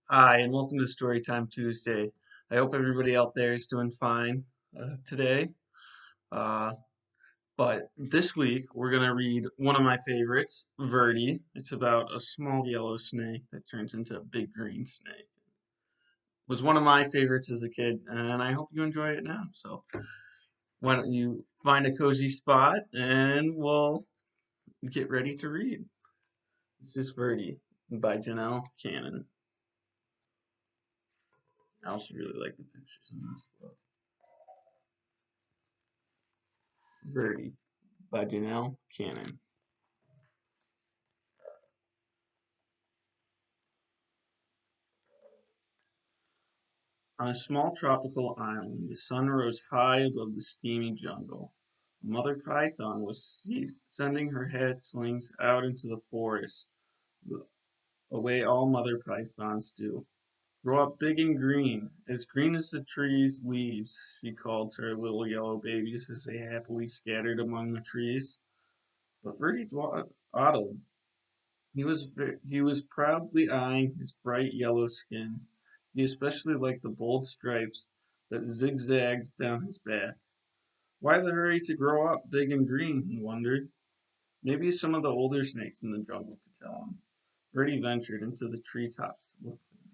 Hi, and welcome to Storytime Tuesday. I hope everybody out there is doing fine today. Uh, but this week we're going to read one of my favorites, Verdi. It's about a small yellow snake that turns into a big green snake. It was one of my favorites as a kid, and I hope you enjoy it now. So why don't you find a cozy spot and we'll get ready to read. This is Verdi by Janell Cannon. I also really like the pictures in this book. Verdi by Janell Cannon. On a small tropical island, the sun rose high above the steamy jungle. A mother python was sending her hatchlings out into the forest, the way all mother pythons do. Grow up big and green as the tree's leaves, she called to her little yellow babies as they happily scattered among the trees. But Verdi dawdled. He was proudly eyeing his bright yellow skin. He especially liked the bold stripes that zigzagged down his back. Why the hurry to grow up big and green, he wondered. Maybe some of the older snakes in the jungle could tell him. Verdi ventured into the treetops to look for them.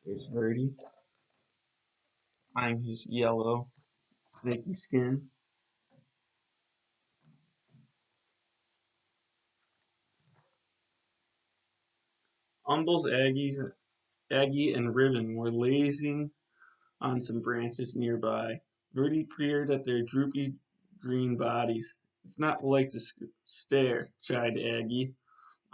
There's Verdi, eyeing his yellow, snaky skin. Umble's Aggie and Ribbon were lazing on some branches nearby. Verdi peered at their droopy green bodies. It's not polite to stare, chided Aggie.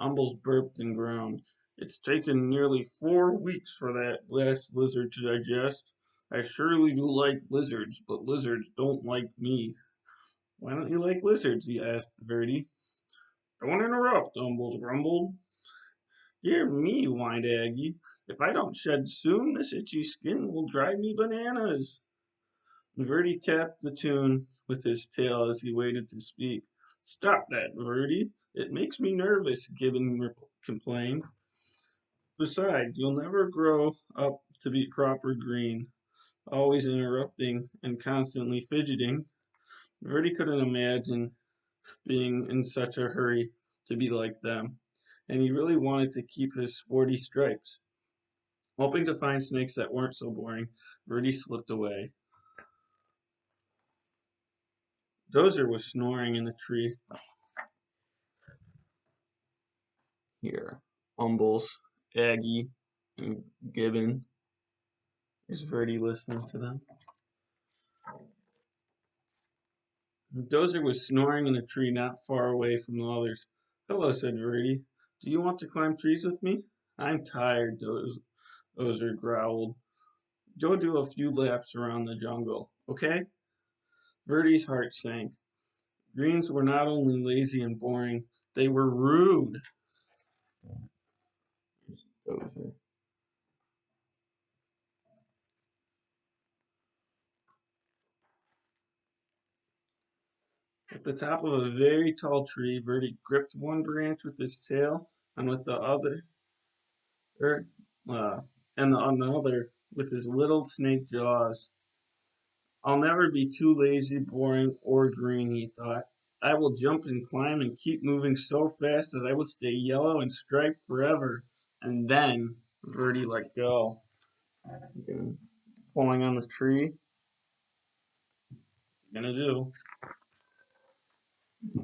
Umbles burped and groaned. It's taken nearly 4 weeks for that last lizard to digest. I surely do like lizards, but lizards don't like me. Why don't you like lizards? He asked Verdi. Don't interrupt, Umbles grumbled. Dear me, whined Aggie. If I don't shed soon, this itchy skin will drive me bananas. Verdi tapped the tune with his tail as he waited to speak. Stop that, Verdi. It makes me nervous, Gibbon complained. Besides, you'll never grow up to be proper green, always interrupting and constantly fidgeting. Verdi couldn't imagine being in such a hurry to be like them, and he really wanted to keep his sporty stripes. Hoping to find snakes that weren't so boring, Verdi slipped away. Dozer was snoring in the tree. Here, Umbles, Aggie, and Gibbon. Is Verdi listening to them? Dozer was snoring in a tree not far away from the others. Hello, said Verdi. Do you want to climb trees with me? I'm tired, Dozer growled. Go do a few laps around the jungle, okay? Verdi's heart sank. Greens were not only lazy and boring, they were rude. Dozer. At the top of a very tall tree, Verdi gripped one branch with his tail and with the other, er, uh, and the another with his little snake jaws. I'll never be too lazy, boring, or green, he thought. I will jump and climb and keep moving so fast that I will stay yellow and striped forever. And then Verdi let go. Again, pulling on the tree. What's he gonna do?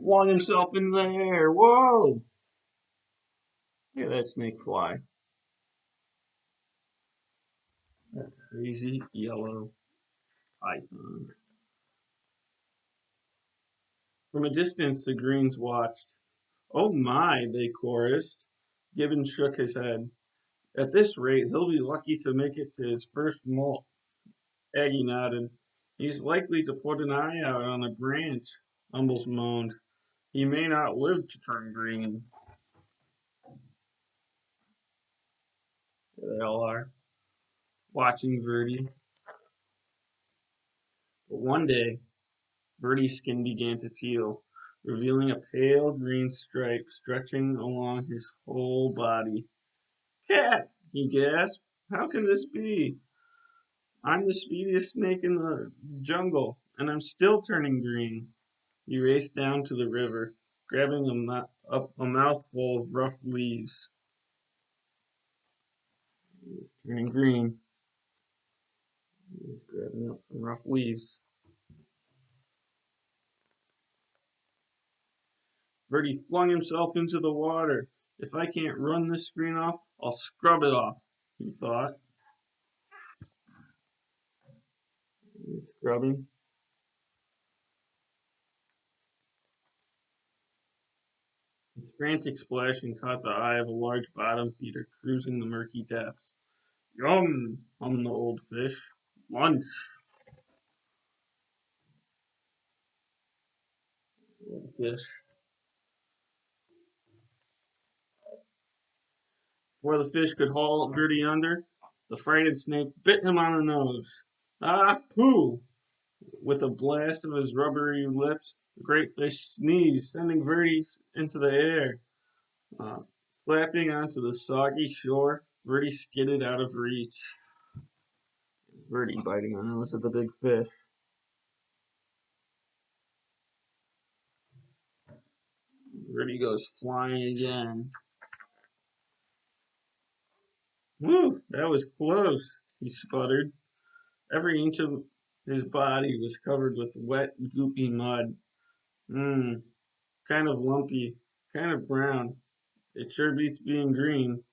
Flung himself in the air. Whoa! Look at that snake fly. That crazy yellow python. From a distance, the greens watched. Oh my, they chorused. Gibbon shook his head. At this rate, he'll be lucky to make it to his first molt. Aggie nodded. He's likely to put an eye out on a branch, Umbles moaned. He may not live to turn green. There they all are, watching Verdi. But one day, Verdi's skin began to peel, revealing a pale green stripe stretching along his whole body. Cat, he gasped. How can this be? I'm the speediest snake in the jungle, and I'm still turning green. He raced down to the river, grabbing up a mouthful of rough leaves. He was turning green. He was grabbing up some rough leaves. Verdi flung himself into the water. If I can't run this screen off, I'll scrub it off, he thought. He was scrubbing. His frantic splashing caught the eye of a large bottom feeder cruising the murky depths. Yum, hummed the old fish. Lunch. Old fish. Before the fish could haul Verdi under, the frightened snake bit him on the nose. Ah, pooh! With a blast of his rubbery lips, the great fish sneezed, sending Verdi into the air. Slapping onto the soggy shore, Verdi skidded out of reach. Verdi biting the nose of the big fish. Verdi goes flying again. Whew, that was close, he sputtered. Every inch of his body was covered with wet, goopy mud. Mmm, kind of lumpy, kind of brown. It sure beats being green.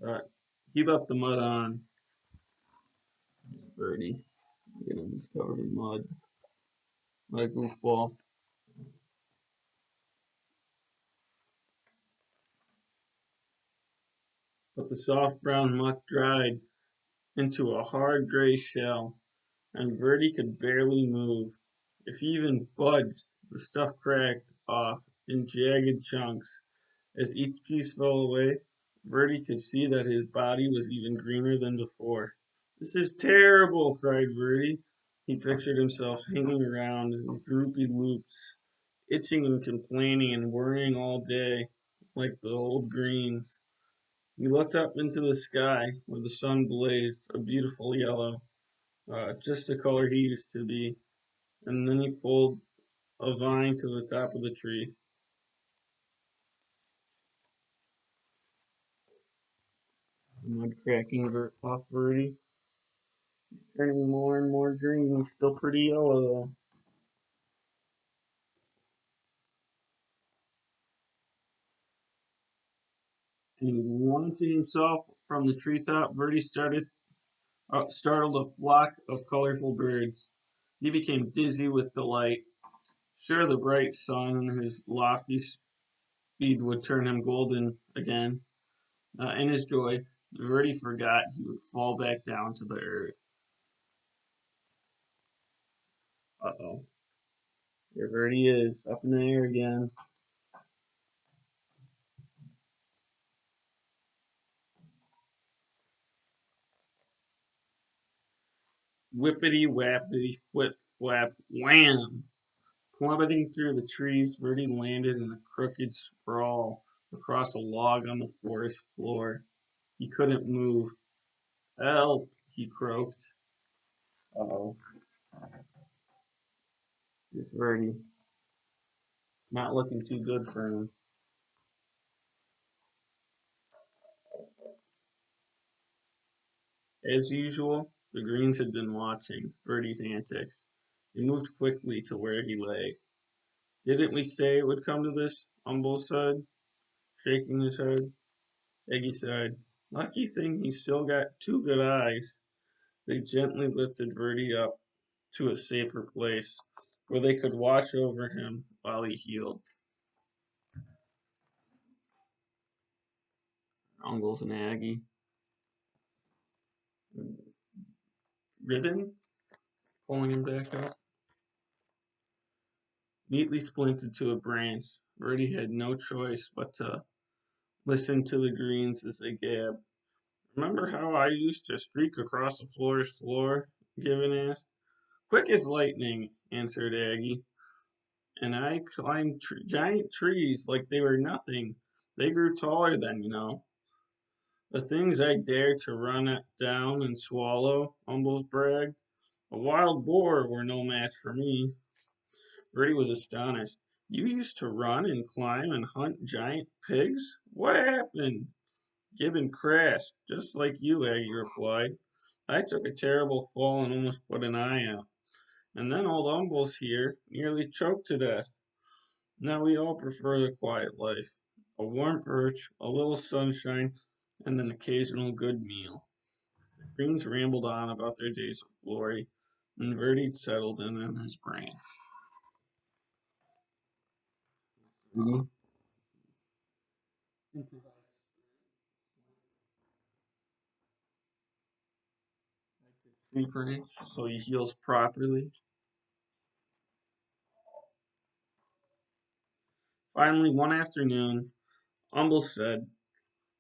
Uh, he left the mud on. Verdi, he's covered in mud, like a goofball. But the soft brown muck dried into a hard gray shell, and Verdi could barely move. If he even budged, the stuff cracked off in jagged chunks. As each piece fell away, Verdi could see that his body was even greener than before. This is terrible, cried Verdi. He pictured himself hanging around in droopy loops, itching and complaining and worrying all day, like the old greens. He looked up into the sky, where the sun blazed a beautiful yellow, just the color he used to be, and then he pulled a vine to the top of the tree. Mud cracking off Verdi, turning more and more green, still pretty yellow though. And he launching himself from the treetop, Verdi startled a flock of colorful birds. He became dizzy with delight. Sure, the bright sun and his lofty speed would turn him golden again. In his joy, Verdi forgot he would fall back down to the earth. Uh-oh. There Verdi is, up in the air again. Whippity wappity flip flap wham! Plummeting through the trees, Verdi landed in a crooked sprawl across a log on the forest floor. He couldn't move. Help! He croaked. Uh-oh. It's Verdi. It's not looking too good for him. As usual, the Greens had been watching Verdi's antics. They moved quickly to where he lay. Didn't we say it would come to this? Umble said, shaking his head. Eggy sighed. Lucky thing he's still got two good eyes. They gently lifted Verdi up to a safer place where they could watch over him while he healed. Uncles and Aggie. Ribbon, pulling him back up. Neatly splinted to a branch, Verdi had no choice but to listen to the greens as they gabbed. Remember how I used to streak across the floor's floor? Given asked. Quick as lightning, answered Aggie. And I climbed giant trees like they were nothing. They grew taller then, you know. The things I dared to run down and swallow, Umbles bragged. A wild boar were no match for me. Verdi was astonished. You used to run and climb and hunt giant pigs? What happened? Gibbon crashed, just like you, Aggie replied. I took a terrible fall and almost put an eye out. And then old Umbles here nearly choked to death. Now we all prefer the quiet life. A warm perch, a little sunshine, and an occasional good meal. The Greens rambled on about their days of glory, and Verdi settled in his brain. Mhm. Tree branch so he heals properly. Finally, one afternoon, Umbles said,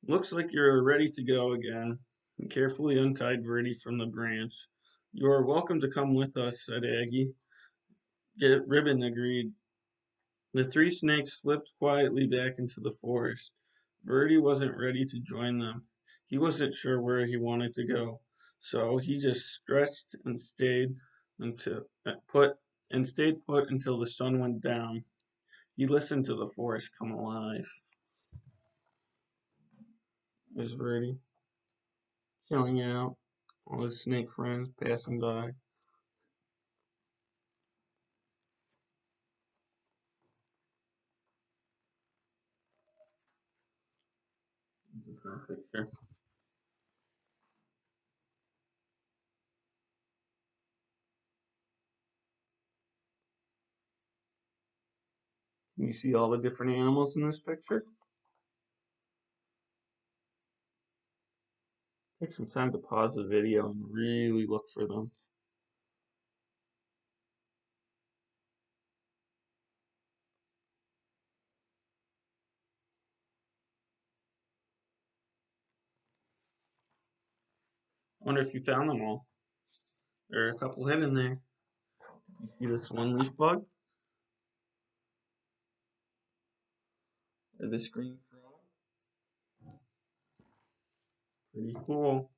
looks like you're ready to go again, and carefully untied Verdi from the branch. You are welcome to come with us, said Aggie. Get Ribbon agreed. The three snakes slipped quietly back into the forest. Verdi wasn't ready to join them. He wasn't sure where he wanted to go, so he just stretched and until put stayed put until the sun went down. He listened to the forest come alive. There's Verdi chilling out, all his snake friends passing by. Picture. You see all the different animals in this picture? Take some time to pause the video and really look for them. I wonder if you found them all. There are a couple hidden there. You see this one leaf bug? Or this green frog? Pretty cool.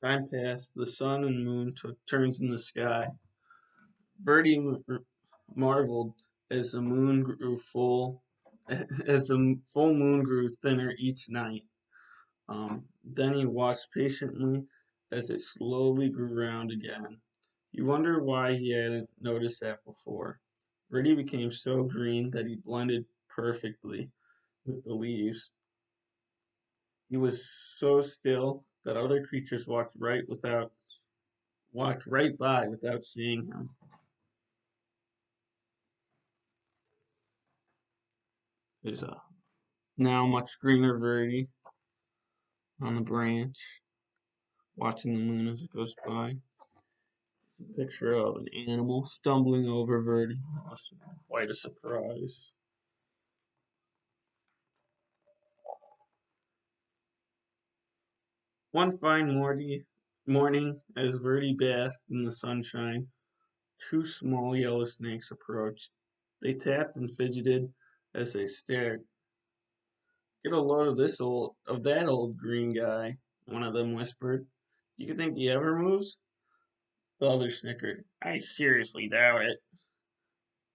Time passed. The sun and moon took turns in the sky. Birdie marveled as the moon grew full, as the full moon grew thinner each night. Then he watched patiently as it slowly grew round again. He wondered why he hadn't noticed that before. Birdie became so green that he blended perfectly with the leaves. He was so still that other creatures walked right by without seeing him. There's a now much greener Verdi on the branch, watching the moon as it goes by. A picture of an animal stumbling over Verdi. Quite a surprise. One fine morning, as Verdi basked in the sunshine, two small yellow snakes approached. They tapped and fidgeted as they stared. Get a load of that old green guy, one of them whispered. Do you think he ever moves? The other snickered. I seriously doubt it.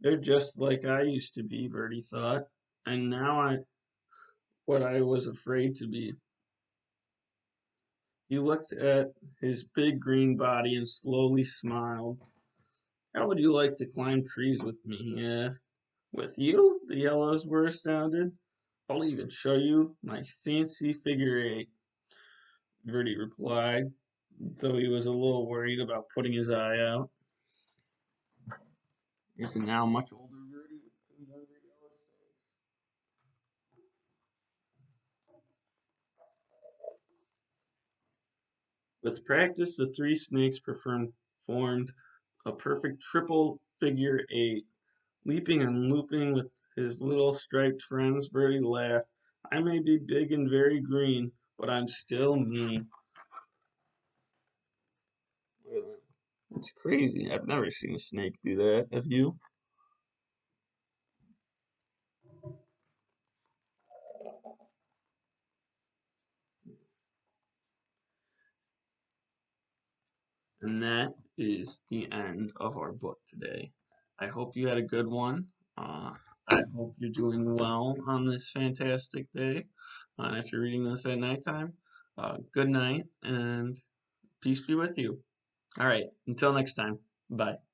They're just like I used to be, Verdi thought, and now what I was afraid to be. He looked at his big green body and slowly smiled. How would you like to climb trees with me? He asked. With you? The yellows were astounded. I'll even show you my fancy figure eight, Verdi replied, though he was a little worried about putting his eye out. Here's a now much older Verdi with two younger yellow snakes. With practice, the three snakes formed a perfect triple figure eight. Leaping and looping with his little striped friends, Verdi laughed. I may be big and very green, but I'm still me. It's crazy. I've never seen a snake do that. Have you? And that is the end of our book today. I hope you had a good one. I hope you're doing well on this fantastic day. And if you're reading this at nighttime, good night and peace be with you. All right, until next time. Bye.